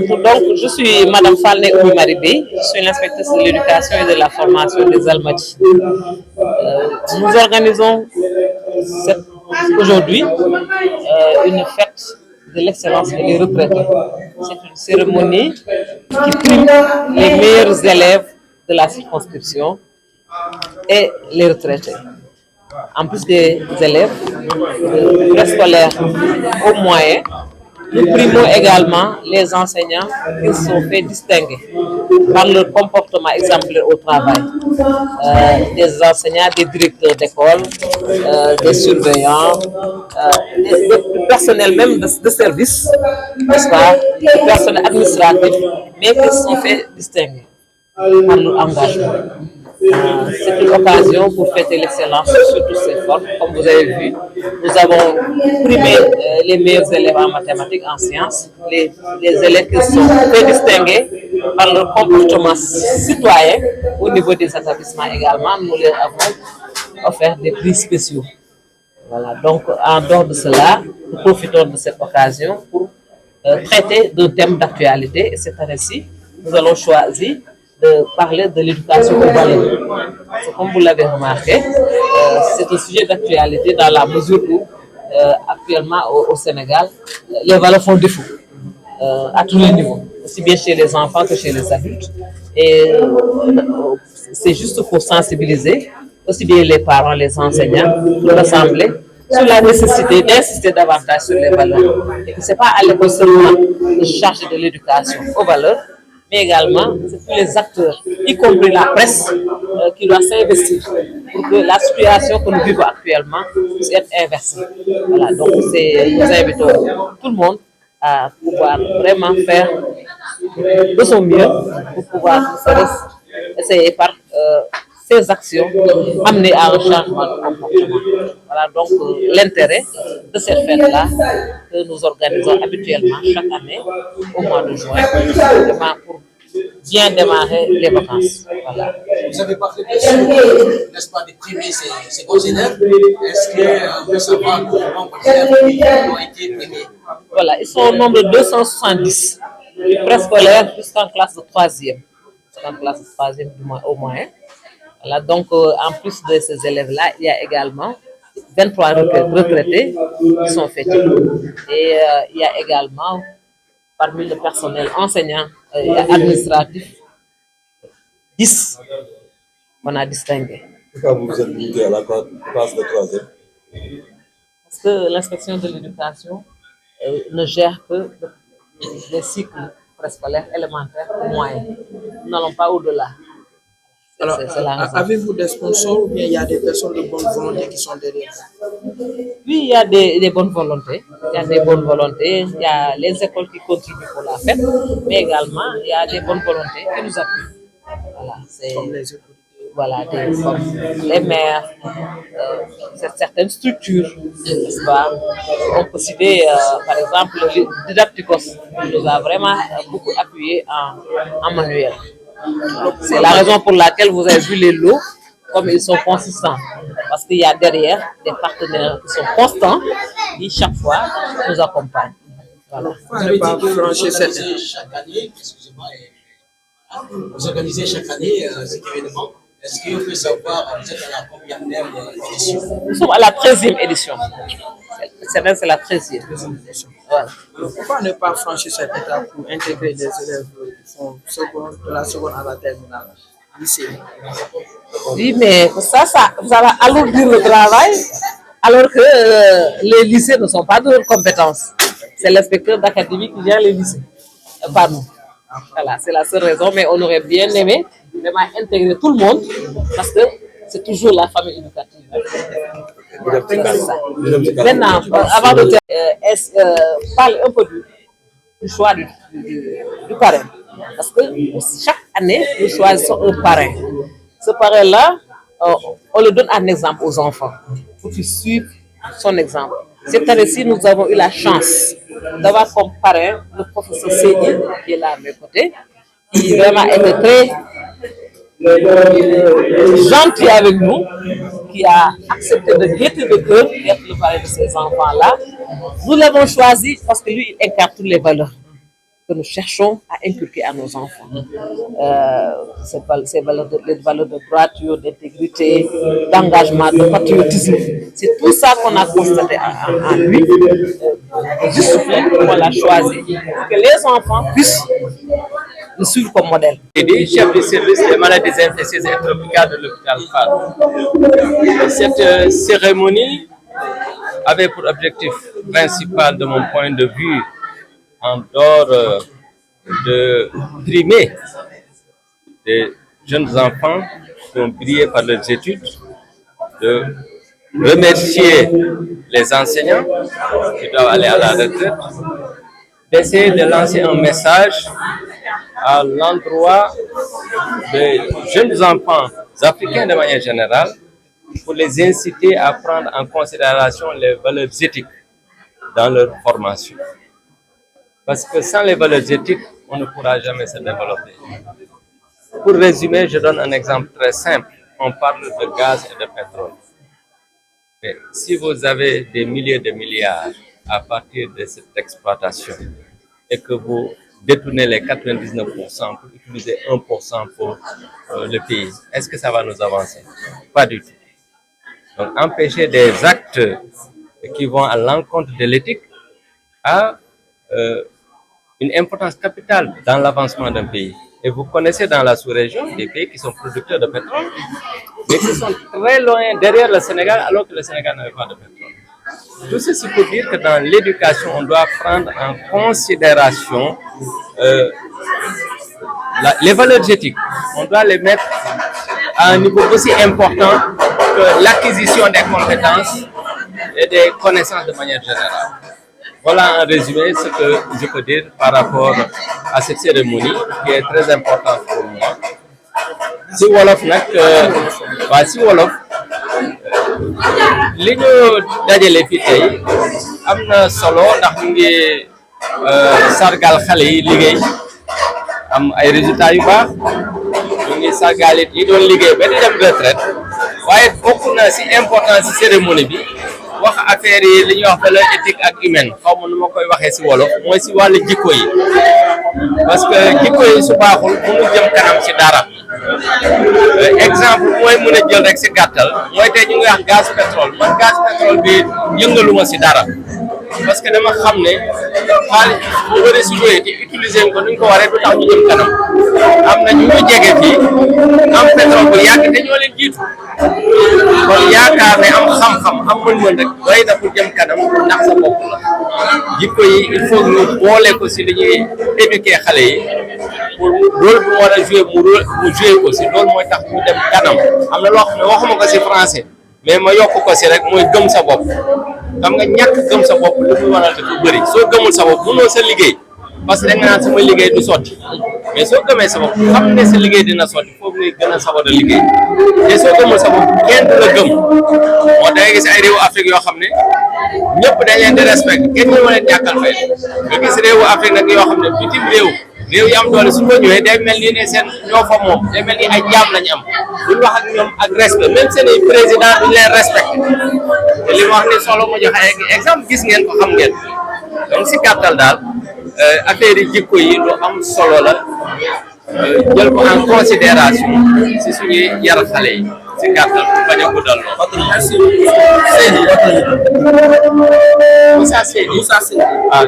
Donc, je suis Madame Falne Oumy-Maribé, je suis l'inspectrice de l'éducation et de la formation des Almadies. Nous organisons aujourd'hui une fête de l'excellence et des retraités. C'est une cérémonie qui prime les meilleurs élèves de la circonscription et les retraités. En plus des élèves préscolaires au moyen, nous primons également les enseignants qui sont fait distinguer par leur comportement exemplaire au travail. Des enseignants, des directeurs d'école, des surveillants, des personnels même de service, n'est-ce pas, des personnels administratifs, mais qui sont fait distinguer par leur engagement. C'est une occasion pour fêter l'excellence sur toutes ses formes. Comme vous avez vu, nous avons primé les meilleurs élèves en mathématiques, en sciences, les élèves qui sont fait distinguer par leur comportement citoyen au niveau des établissements également. Nous leur avons offert des prix spéciaux. Voilà. Donc, en dehors de cela, nous profitons de cette occasion pour traiter d'un thème d'actualité. Et cette année-ci, nous allons choisir de parler de l'éducation aux valeurs. Comme vous l'avez remarqué, c'est un sujet d'actualité dans la mesure où actuellement au Sénégal, les valeurs font défaut à tous les niveaux, aussi bien chez les enfants que chez les adultes. Et c'est juste pour sensibiliser aussi bien les parents, les enseignants, pour rassembler sur la nécessité d'insister davantage sur les valeurs. Et que ce n'est pas à l'école seulement de charger de l'éducation aux valeurs, mais également c'est tous les acteurs, y compris la presse, qui doit s'investir pour que la situation que nous vivons actuellement puisse être inversée. Voilà, donc nous invitons tout le monde à pouvoir vraiment faire de son mieux pour pouvoir essayer par ces actions amener à un changement de comportement. Voilà donc l'intérêt de cette fête-là que nous organisons habituellement chaque année au mois de juin, vraiment pour bien démarrer les vacances. Voilà. Vous avez parlé n'est-ce pas, de primer ces bons élèves. Est-ce qu'on peut savoir comment les élèves ont été primés? Voilà, ils sont au nombre de 270, préscolaires jusqu'en classe de 3e. Jusqu'en classe de 3e au moins. Voilà, donc en plus de ces élèves-là, il y a également 23 retraités qui sont fêtés. Et il y a également, parmi le personnel enseignant et administratif, 10 qu'on a distingués. Pourquoi vous vous êtes limité à la classe de 3e? Parce que l'inspection de l'éducation ne gère que les cycles préscolaires élémentaires ou moyens. Nous n'allons pas au-delà. Alors, avez-vous des sponsors ou bien il y a des personnes de bonne volonté qui sont derrière? Oui, il y a des bonnes volontés. Il y a des bonnes volontés. Il y a les écoles qui contribuent pour la fête, mais également il y a des bonnes volontés qui nous appuient. Voilà, c'est Comme les autorités. Voilà, les maires, certaines structures, n'est-ce pas? On peut citer par exemple le Didacticos qui nous a vraiment beaucoup appuyé en manuel. C'est la raison pour laquelle vous avez vu les lots, comme ils sont consistants. Parce qu'il y a derrière des partenaires qui sont constants qui chaque fois nous accompagnent. Voilà. Vous avez dit que vous organisez chaque année, excusez-moi, vous organisez chaque année cet événement. Est-ce qu'on peut savoir, vous êtes à la combien édition? Nous sommes à la 13e édition. C'est la 13e. Voilà. Alors, pourquoi ne pas franchir cette étape pour intégrer des élèves qui font de la seconde à la terminale, lycée? Oui, mais ça va alourdir le travail, alors que les lycées ne sont pas de leur compétence. C'est l'inspecteur d'académie qui gère les lycées, pas nous. Voilà, c'est la seule raison, mais on aurait bien aimé vraiment intégrer tout le monde, parce que c'est toujours la famille éducative. Maintenant, avant de parler un peu du choix du parrain, parce que chaque année, nous choisissons un parrain. Ce parrain-là, on le donne en exemple aux enfants, pour qu'ils suivent son exemple. Cette année-ci, nous avons eu la chance d'avoir comme parrain le professeur Seydi, qui est là à mes côtés, qui vraiment était très gentil avec nous, qui a accepté de gaieté de cœur d'être le parrain de ces enfants-là. Nous l'avons choisi parce que lui, il incarne toutes les valeurs. que nous cherchons à inculquer à nos enfants. Les valeurs de droiture, d'intégrité, d'engagement, de patriotisme. C'est tout ça qu'on a constaté en lui. Juste qu'on l'a choisi. Pour que les enfants puissent le suivre comme modèle. Chef du service des maladies infectieuses et tropicales de l'hôpital Fann. Cette cérémonie avait pour objectif principal, de mon point de vue, en dehors de primer des jeunes enfants qui ont brillé par leurs études, de remercier les enseignants qui doivent aller à la retraite, d'essayer de lancer un message à l'endroit des jeunes enfants africains de manière générale pour les inciter à prendre en considération les valeurs éthiques dans leur formation. Parce que sans les valeurs éthiques, on ne pourra jamais se développer. Pour résumer, je donne un exemple très simple. On parle de gaz et de pétrole. Mais si vous avez des milliers de milliards à partir de cette exploitation et que vous détournez les 99% pour utiliser 1% pour le pays, est-ce que ça va nous avancer? Pas du tout. Donc, empêcher des actes qui vont à l'encontre de l'éthique a une importance capitale dans l'avancement d'un pays. Et vous connaissez dans la sous-région des pays qui sont producteurs de pétrole, mais qui sont très loin derrière le Sénégal, alors que le Sénégal n'avait pas de pétrole. Tout ceci pour dire que dans l'éducation, on doit prendre en considération les valeurs éthiques. On doit les mettre à un niveau aussi important que l'acquisition des compétences et des connaissances de manière générale. Voilà en résumé ce que je peux dire par rapport à cette cérémonie qui est très importante pour moi. Si wolof nag waa si wolof li ñu dajale fii tey am na solo ndax ñu ngi sargal xale yi liggéey am ay résultats yu baax ñu ngi sargal it yi doon liggéey ba di dem retraite waaye bokk na si importance si cérémonie bi wax affaire yi li ñuy wax valeur éthique ak humaine xaw ma nu ma koy waxee si wolof mooy si wàllu jikko yi parce que jikko yi su baaxul mënu jëm kanam si dara exemple mooy mën a jël rek si gàttal mooy tey ñu ngi wax gaz pétrole man gaz pétrole bi yëngaluma si dara parce que dama xam ne xaalis bu bëri si ñëwee te utiliser ko ni ñu ko waree du tax ñu jëm kanam am na ñu ñu jege fii am pétrole bu yàgg te ñoo leen jiitu kon yaakaar ne am xam-xam am mën-mën rek doy na pour jëm kanam ndax sa bopp la jikko yi il faut ñu boole ko si li ñuy éduquer xale yi pour rôle bu mu war a jouer mu jouer ko si loolu mooy tax ñu dem kanam am na loo xam ne waxuma ko si français mais ma yokk ko si rek mooy gëm sa bopp xam nga ñàkk gëm sa bopp li muy waral dafa bëri soo gëmul sa bopp mënoo sa liggéey parce que da nga naan sama liggéey du sotti mais soo gëmee sa bopp xam ne sa liggéey dina sotti foofu ngay gën a sawar a liggéey te soo gëmul sa bopp kenn du la gëm moo da ngay gis ay réewu Afrique yoo xam ne ñëpp dañ leen di respect kenn ñu ma leen ñàkkal fay nga gis réewu Afrique nag yoo xam ne bitim réew yi am doole su ko ñëwee day mel ni ne seen ñoo fa moom day mel ni ay jaam lañu am duñ wax ak ñoom ak respect même seen i président duñ leen respecté te li ma wax ni solo ma joxe exemple gis ngeen ko xam ngeen donc si gàttal daal affaire yi jikko yi lu am solo la jël ko en considération si suñuy yar xale yi si gàttal bañ a guddal lool. Merci. Seydi. Moussa Seydi. Moussa Seydi. Ah,